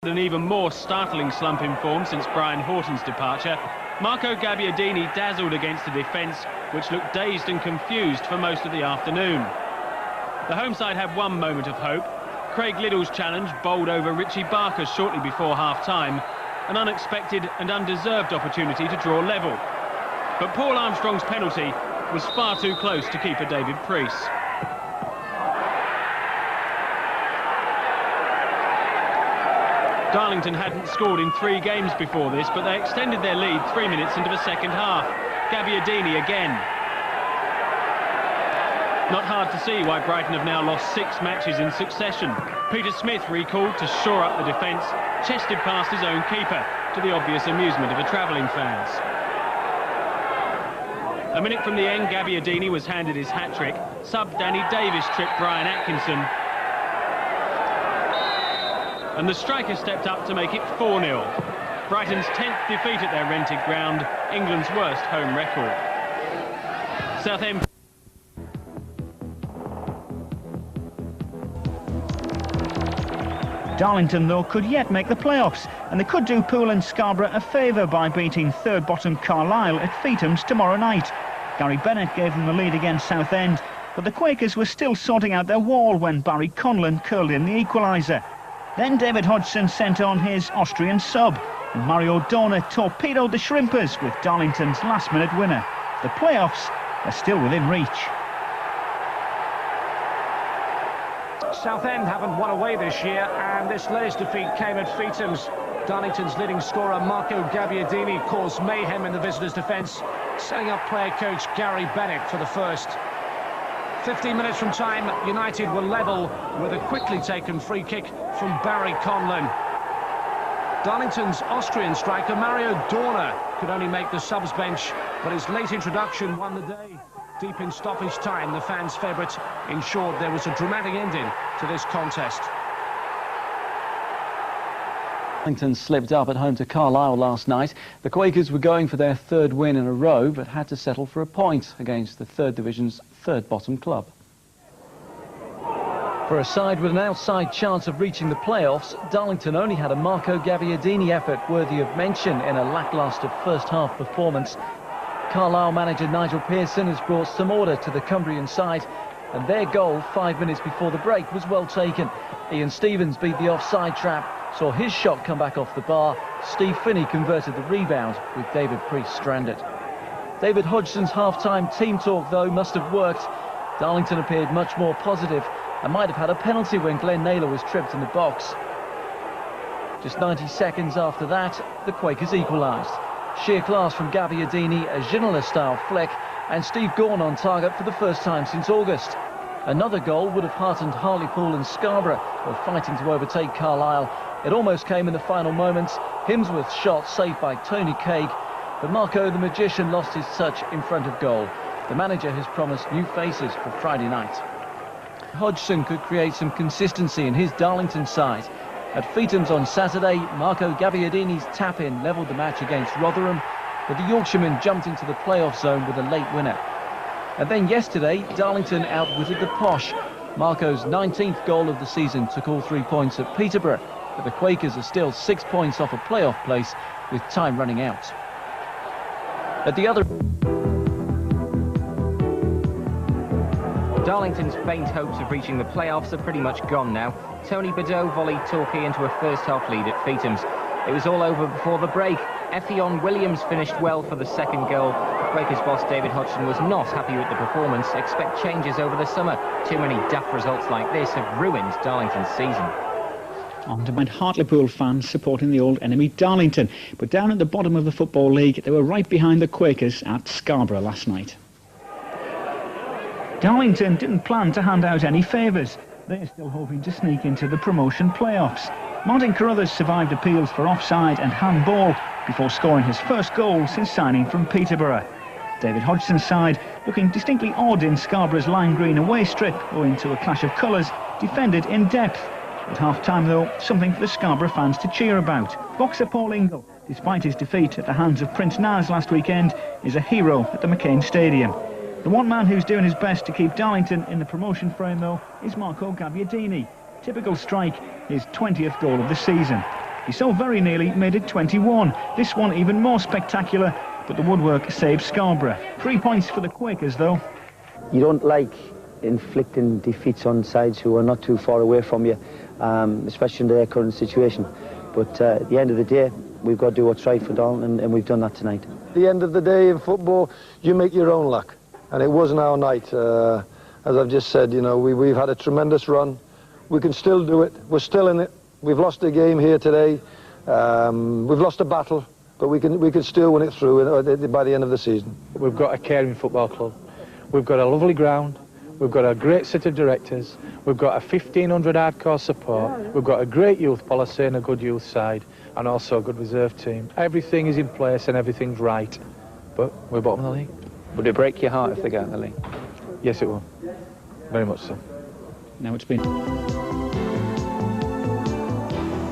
An even more startling slump in form since Brian Horton's departure. Marco Gabbiadini dazzled against a defence which looked dazed and confused for most of the afternoon. The home side had one moment of hope. Craig Liddell's challenge bowled over Richie Barker shortly before half-time, an unexpected and undeserved opportunity to draw level. But Paul Armstrong's penalty was far too close to keeper David Preece. Darlington hadn't scored in 3 games before this, but they extended their lead 3 minutes into the second half. Gabbiadini again. Not hard to see why Brighton have now lost 6 matches in succession. Peter Smith recalled to shore up the defence, chested past his own keeper, to the obvious amusement of the travelling fans. A minute from the end, Gabbiadini was handed his hat-trick. Sub Danny Davis tripped Brian Atkinson, and the striker stepped up to make it 4-0. Brighton's 10th defeat at their rented ground, England's worst home record. Southend. Darlington, though, could yet make the playoffs, and they could do Poole and Scarborough a favour by beating third-bottom Carlisle at Feetham's tomorrow night. Gary Bennett gave them the lead against Southend, but the Quakers were still sorting out their wall when Barry Conlon curled in the equaliser. Then David Hodgson sent on his Austrian sub, and Mario Dorner torpedoed the Shrimpers with Darlington's last-minute winner. The playoffs are still within reach. Southend haven't won away this year, and this latest defeat came at Feetham's. Darlington's leading scorer Marco Gabbiadini caused mayhem in the visitors' defence, setting up player coach Gary Bennett for the first. 15 minutes from time, United were level with a quickly taken free kick from Barry Conlon. Darlington's Austrian striker Mario Dorner could only make the subs bench, but his late introduction won the day. Deep in stoppage time, the fans' favourite ensured there was a dramatic ending to this contest. Darlington slipped up at home to Carlisle last night. The Quakers were going for their 3rd win in a row, but had to settle for a point against the 3rd Division's third-bottom club. For a side with an outside chance of reaching the playoffs, Darlington only had a Marco Gabbiadini effort worthy of mention in a lacklustre first-half performance. Carlisle manager Nigel Pearson has brought some order to the Cumbrian side, and their goal 5 minutes before the break was well taken. Ian Stevens beat the offside trap, saw his shot come back off the bar. Steve Finney converted the rebound with David Preece stranded. David Hodgson's half-time team talk, though, must have worked. Darlington appeared much more positive and might have had a penalty when Glenn Naylor was tripped in the box. Just 90 seconds after that, the Quakers equalised. Sheer class from Gabbiadini, a Ginola-style flick, and Steve Gaughan on target for the first time since August. Another goal would have heartened Hartlepool and Scarborough, who were fighting to overtake Carlisle. It almost came in the final moments. Himsworth's shot saved by Tony Craig, but Marco the Magician lost his touch in front of goal. The manager has promised new faces for Friday night. Hodgson could create some consistency in his Darlington side. At Feetham's on Saturday, Marco Gabbiadini's tap-in levelled the match against Rotherham, but the Yorkshireman jumped into the playoff zone with a late winner. And then yesterday, Darlington outwitted the Posh. Marco's 19th goal of the season took all 3 points at Peterborough, but the Quakers are still 6 points off a playoff place with time running out. At the other... Darlington's faint hopes of reaching the playoffs are pretty much gone now. Tony Beddoe volleyed Torquay into a first-half lead at Feetham's. It was all over before the break. Effion Williams finished well for the second goal. Quakers boss David Hodgson was not happy with the performance. Expect changes over the summer. Too many daft results like this have ruined Darlington's season. On to mind Hartlepool fans supporting the old enemy Darlington, but down at the bottom of the Football League, they were right behind the Quakers at Scarborough last night. Darlington didn't plan to hand out any favours. They're still hoping to sneak into the promotion playoffs. Martin Carruthers survived appeals for offside and handball before scoring his first goal since signing from Peterborough. David Hodgson's side, looking distinctly odd in Scarborough's lime green away strip owing to a clash of colours, defended in depth. At half-time, though, something for the Scarborough fans to cheer about. Boxer Paul Ingle, despite his defeat at the hands of Prince Naz last weekend, is a hero at the McCain Stadium. The one man who's doing his best to keep Darlington in the promotion frame, though, is Marco Gabbiadini. Typical strike, his 20th goal of the season. He so very nearly made it 21. This one even more spectacular, but the woodwork saved Scarborough. 3 points for the Quakers, though. You don't like inflicting defeats on sides who are not too far away from you, especially in their current situation. But at the end of the day, we've got to do what's right for Darlington, and we've done that tonight. At the end of the day in football, you make your own luck, and it wasn't our night. As I've just said, you know, we've had a tremendous run. We can still do it. We're still in it. We've lost a game here today. We've lost a battle, but we can still win it through by the end of the season. We've got a caring football club. We've got a lovely ground. We've got a great set of directors. We've got a 1,500 hardcore support. We've got a great youth policy and a good youth side, and also a good reserve team. Everything is in place and everything's right, but we're bottom of the league. Would it break your heart if they get out of the league? Yes, it will. Very much so. Now it's been...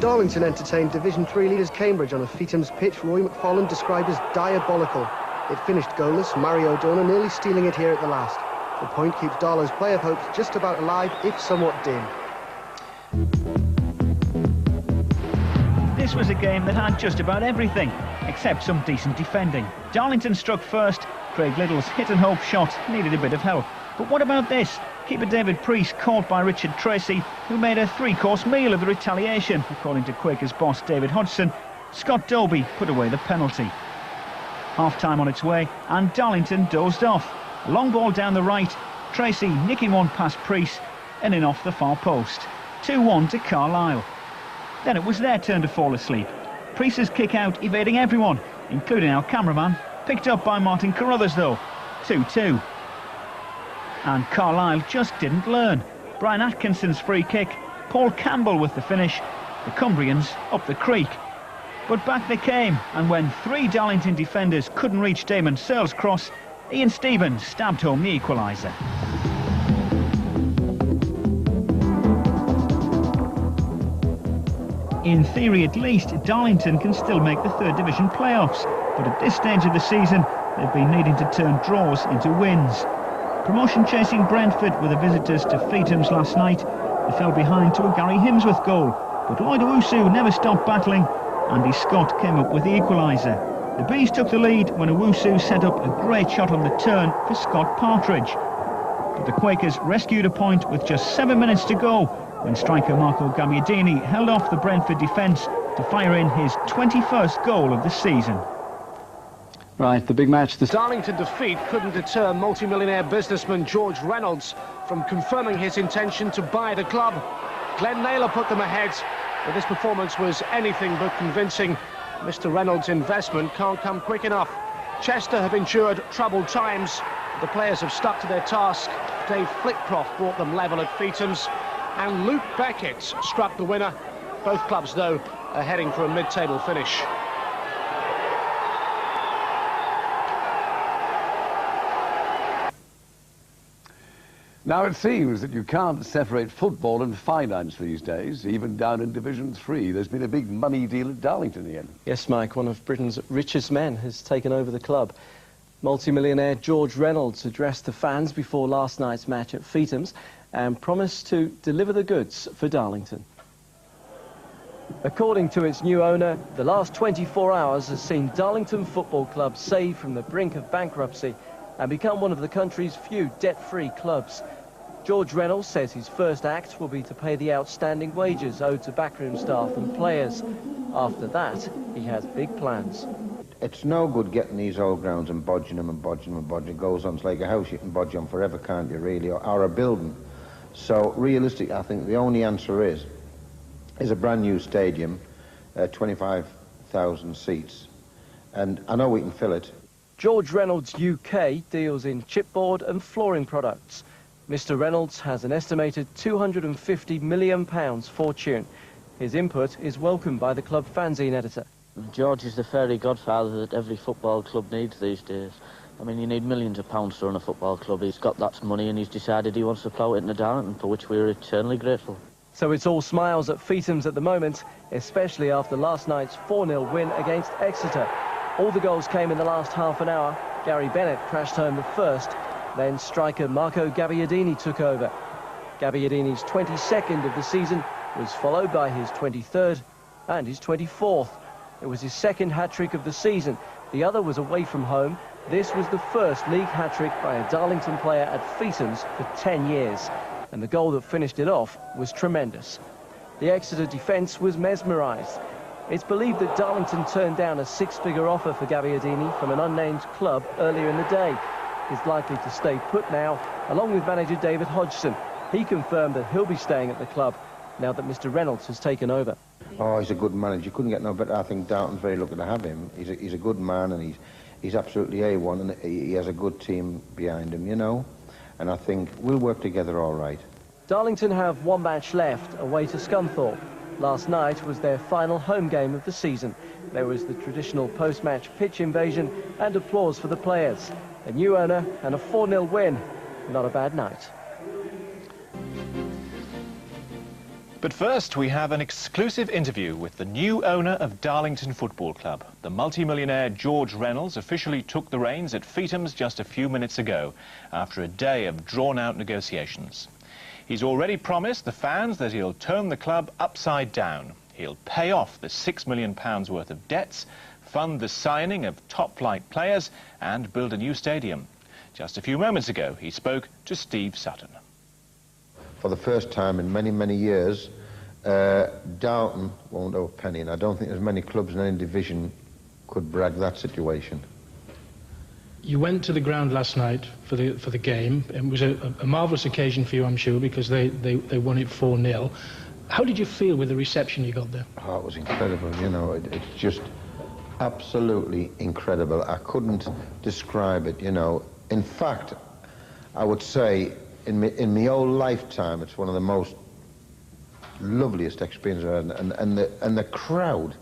Darlington entertained Division 3 leaders Cambridge on a Feetham's pitch Roy McFarlane described as diabolical. It finished goalless, Mario O'Donnell nearly stealing it here at the last. The point keeps Darlow's playoff hopes just about alive, if somewhat dim. This was a game that had just about everything, except some decent defending. Darlington struck first. Craig Little's hit-and-hope shot needed a bit of help. But what about this? Keeper David Priest caught by Richard Tracy, who made a three-course meal of the retaliation. According to Quakers boss David Hodgson, Scott Dobie put away the penalty. Half-time on its way, and Darlington dozed off. A long ball down the right, Tracy nicking one past Priest and in off the far post. 2-1 to Carlisle. Then it was their turn to fall asleep. Priest's kick out evading everyone, including our cameraman, picked up by Martin Carruthers though. 2-2. And Carlisle just didn't learn. Brian Atkinson's free kick, Paul Campbell with the finish, the Cumbrians up the creek. But back they came, and when three Darlington defenders couldn't reach Damon Searle's cross, Ian Stevens stabbed home the equaliser. In theory at least, Darlington can still make the third division playoffs, but at this stage of the season they've been needing to turn draws into wins. Promotion-chasing Brentford were the visitors to Feetham's last night. They fell behind to a Gary Himsworth goal, but Lloyd Owusu never stopped battling. Andy Scott came up with the equaliser. The Bees took the lead when Owusu set up a great shot on the turn for Scott Partridge. But the Quakers rescued a point with just 7 minutes to go when striker Marco Gabbiadini held off the Brentford defence to fire in his 21st goal of the season. Right, the big match. Darlington defeat couldn't deter multi-millionaire businessman George Reynolds from confirming his intention to buy the club. Glenn Naylor put them ahead, but this performance was anything but convincing. Mr. Reynolds' investment can't come quick enough. Chester have endured troubled times. The players have stuck to their task. Dave Flitcroft brought them level at Feetham's, and Luke Beckett struck the winner. Both clubs, though, are heading for a mid-table finish. Now it seems that you can't separate football and finance these days, even down in Division 3. There's been a big money deal at Darlington again. Yes, Mike, one of Britain's richest men has taken over the club. Multi-millionaire George Reynolds addressed the fans before last night's match at Feetham's and promised to deliver the goods for Darlington. According to its new owner, the last 24 hours has seen Darlington Football Club saved from the brink of bankruptcy and become one of the country's few debt-free clubs. George Reynolds says his first act will be to pay the outstanding wages owed to backroom staff and players. After that, he has big plans. It's no good getting these old grounds and bodging them and bodging them and bodging. It goes on, it's like a house, you can bodge on forever, can't you, really, or a building. So, realistically, I think the only answer is a brand new stadium, 25,000 seats, and I know we can fill it. George Reynolds UK deals in chipboard and flooring products. Mr. Reynolds has an estimated £250 million fortune. His input is welcomed by the club fanzine editor. George is the fairy godfather that every football club needs these days. I mean, you need millions of pounds to run a football club. He's got that money and he's decided he wants to plough it into Darlington, for which we're eternally grateful. So it's all smiles at Feetham's at the moment, especially after last night's 4-0 win against Exeter. All the goals came in the last half an hour. Gary Bennett crashed home the first. Then striker Marco Gabbiadini took over. Gabbiadini's 22nd of the season was followed by his 23rd and his 24th. It was his second hat-trick of the season. The other was away from home. This was the first league hat-trick by a Darlington player at Feetham's for 10 years. And the goal that finished it off was tremendous. The Exeter defence was mesmerised. It's believed that Darlington turned down a six-figure offer for Gabbiadini from an unnamed club earlier in the day. He's likely to stay put now, along with manager David Hodgson. He confirmed that he'll be staying at the club now that Mr. Reynolds has taken over. Oh, he's a good manager. You couldn't get no better. I think Darlington's very lucky to have him. He's a good man, and he's absolutely A1, and he has a good team behind him, you know. And I think we'll work together all right. Darlington have one match left, away to Scunthorpe. Last night was their final home game of the season. There was the traditional post-match pitch invasion and applause for the players. A new owner and a 4-0 win. Not a bad night. But first, we have an exclusive interview with the new owner of Darlington Football Club. The multi-millionaire George Reynolds officially took the reins at Feetham's just a few minutes ago, after a day of drawn-out negotiations. He's already promised the fans that he'll turn the club upside down. He'll pay off the £6 million worth of debts, fund the signing of top-flight players, and build a new stadium. Just a few moments ago, he spoke to Steve Sutton. For the first time in many, many years, Darlington won't owe a penny, and I don't think there's many clubs in any division could brag that situation. You went to the ground last night for the game. It was a marvellous occasion for you, I'm sure, because they won it 4-0. How did you feel with the reception you got there? Oh, it was incredible, you know. It's just absolutely incredible. I couldn't describe it, you know. In fact, I would say in my whole lifetime, it's one of the most loveliest experiences I've had. And the crowd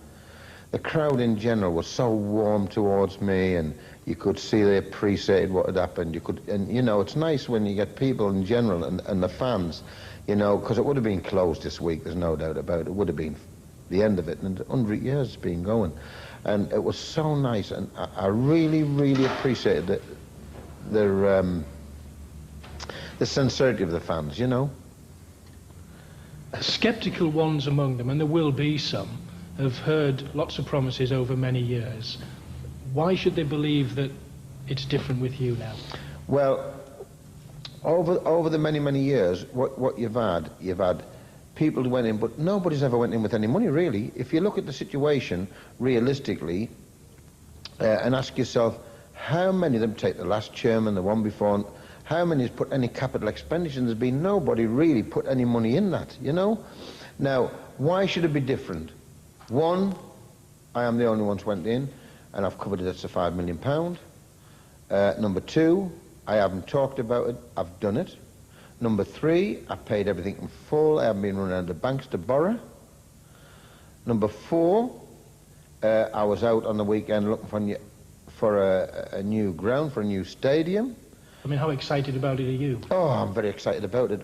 in general was so warm towards me, and you could see they appreciated what had happened. And you know, it's nice when you get people in general and the fans, you know, because it would have been closed this week, there's no doubt about it. It would have been the end of it, and 100 years it's been going. And it was so nice, and I really, really appreciated the sincerity of the fans, you know. Sceptical ones among them, and there will be some, have heard lots of promises over many years. Why should they believe that it's different with you now? Well, over the many, many years, what you've had people who went in, but nobody's ever went in with any money, really. If you look at the situation realistically and ask yourself, how many of them, take the last chairman, the one before, how many has put any capital expenditure? There's been nobody really put any money in that, you know? Now, why should it be different? One, I am the only one who went in, and I've covered it, that's a £5 million. Number two, I haven't talked about it, I've done it. Number three, I paid everything in full, I haven't been running out of banks to borrow. Number four, I was out on the weekend looking for a new ground, for a new stadium. I mean, how excited about it are you? Oh, I'm very excited about it.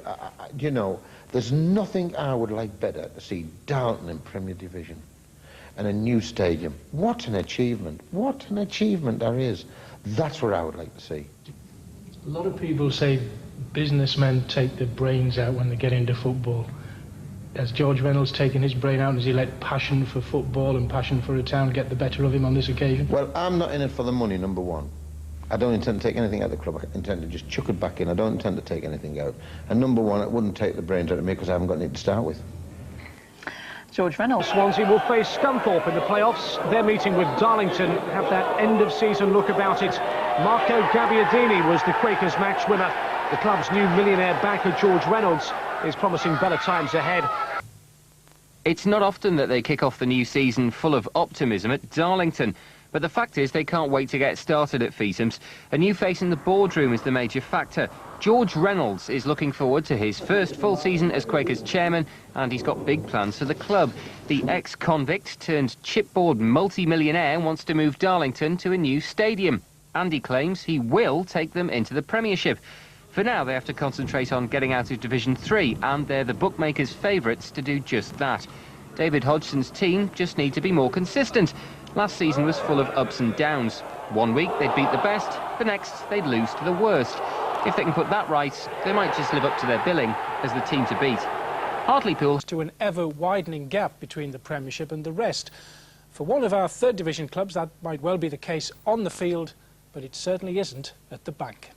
You know, there's nothing I would like better to see Darlington in Premier Division and a new stadium. What an achievement. What an achievement there is. That's what I would like to see. A lot of people say businessmen take their brains out when they get into football. Has George Reynolds taken his brain out? Has he let passion for football and passion for a town get the better of him on this occasion? Well, I'm not in it for the money, number one. I don't intend to take anything out of the club. I intend to just chuck it back in. I don't intend to take anything out. And number one, it wouldn't take the brains out of me because I haven't got anything to start with. George Reynolds. Swansea will face Scunthorpe in the playoffs. Their meeting with Darlington have that end-of-season look about it. Marco Gabbiadini was the Quakers match winner. The club's new millionaire banker, George Reynolds, is promising better times ahead. It's not often that they kick off the new season full of optimism at Darlington. But the fact is they can't wait to get started at Feetham's. A new face in the boardroom is the major factor. George Reynolds is looking forward to his first full season as Quakers chairman, and he's got big plans for the club. The ex-convict turned chipboard multi-millionaire wants to move Darlington to a new stadium. And he claims he will take them into the Premiership. For now, they have to concentrate on getting out of Division 3, and they're the bookmakers' favourites to do just that. David Hodgson's team just need to be more consistent. Last season was full of ups and downs. One week they'd beat the best, the next they'd lose to the worst. If they can put that right, they might just live up to their billing as the team to beat. Hartlepool to an ever-widening gap between the Premiership and the rest. For one of our third division clubs, that might well be the case on the field, but it certainly isn't at the back.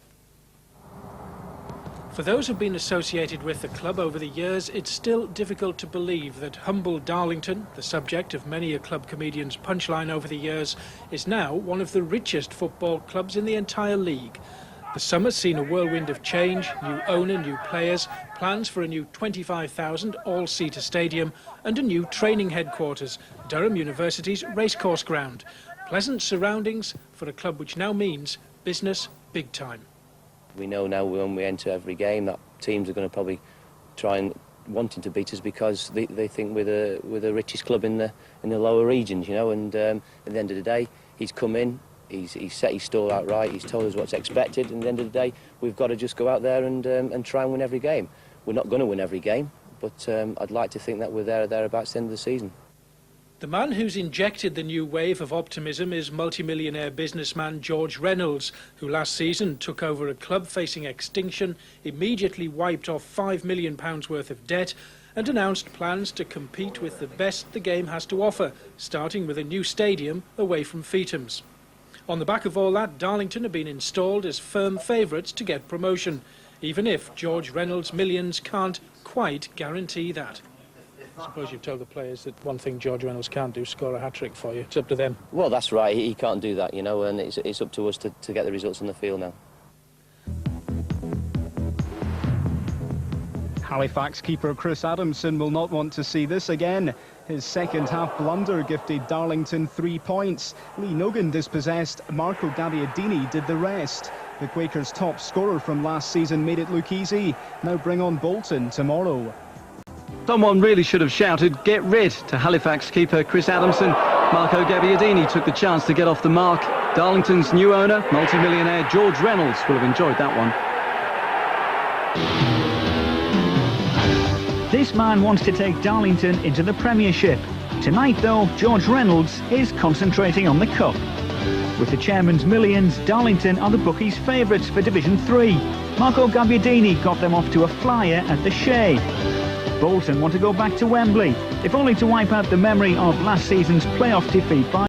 For those who've been associated with the club over the years, it's still difficult to believe that humble Darlington, the subject of many a club comedian's punchline over the years, is now one of the richest football clubs in the entire league. The summer's seen a whirlwind of change, new owner, new players, plans for a new 25,000 all-seater stadium and a new training headquarters, Durham University's racecourse ground. Pleasant surroundings for a club which now means business big time. We know now when we enter every game that teams are going to probably try and wanting to beat us because they think we're the richest club in the lower regions, you know. And at the end of the day, he's come in, he's set his stall out right, he's told us what's expected, and at the end of the day, we've got to just go out there and try and win every game. We're not going to win every game, but I'd like to think that we're there or thereabouts at the end of the season. The man who's injected the new wave of optimism is multimillionaire businessman George Reynolds, who last season took over a club facing extinction, immediately wiped off £5 million worth of debt and announced plans to compete with the best the game has to offer, starting with a new stadium away from Feethams. On the back of all that, Darlington have been installed as firm favourites to get promotion, even if George Reynolds' millions can't quite guarantee that. I suppose you've told the players that one thing George Reynolds can't do, score a hat-trick for you. It's up to them. Well, that's right. He can't do that, you know, and it's up to us to get the results on the field now. Halifax keeper Chris Adamson will not want to see this again. His second-half blunder gifted Darlington 3 points. Lee Nogan dispossessed, Marco Gabbiadini did the rest. The Quakers' top scorer from last season made it look easy. Now bring on Bolton tomorrow. Someone really should have shouted, "Get rid!" to Halifax keeper Chris Adamson. Marco Gabbiadini took the chance to get off the mark. Darlington's new owner, multimillionaire George Reynolds, will have enjoyed that one. This man wants to take Darlington into the Premiership. Tonight, though, George Reynolds is concentrating on the Cup. With the chairman's millions, Darlington are the bookies' favourites for Division 3. Marco Gabbiadini got them off to a flyer at the Shea. Bolton want to go back to Wembley, if only to wipe out the memory of last season's playoff defeat by